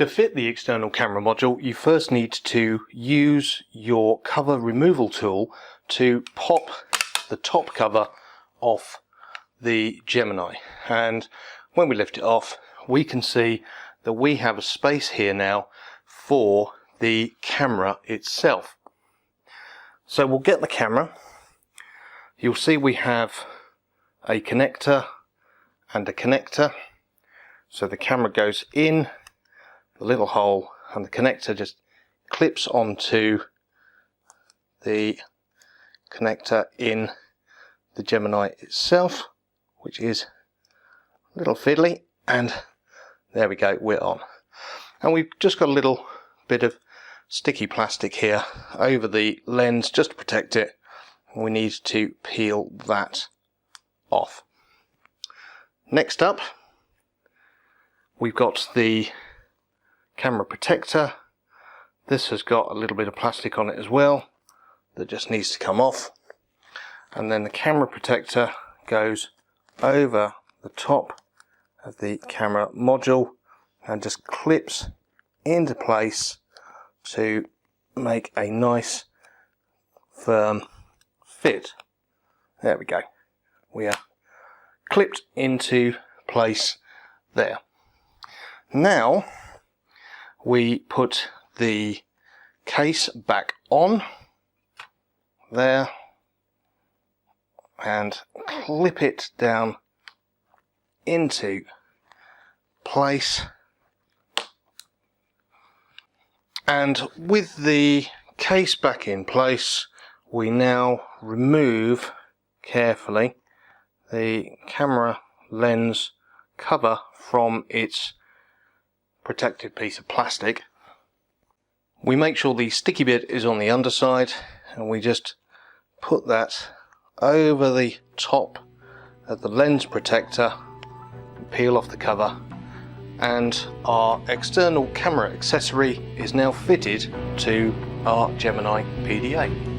To fit the external camera module, you first need to use your cover removal tool to pop the top cover off the Gemini. And when we lift it off, we can see that we have a space here now for the camera itself. So we'll get the camera. You'll see we have a connector and a connector. So the camera goes in the little hole and the connector just clips onto the connector in the Gemini itself, which is a little fiddly, and there we go, we're on. And we've just got a little bit of sticky plastic here over the lens just to protect it. We need to peel that off. Next up, we've got the camera protector. This has got a little bit of plastic on it as well that just needs to come off, and then the camera protector goes over the top of the camera module and just clips into place to make a nice firm fit. There we go, we are clipped into place there. Now we put the case back on there and clip it down into place. And with the case back in place, we now remove carefully the camera lens cover from its protected piece of plastic. We make sure the sticky bit is on the underside, and we just put that over the top of the lens protector and peel off the cover, and our external camera accessory is now fitted to our Gemini PDA.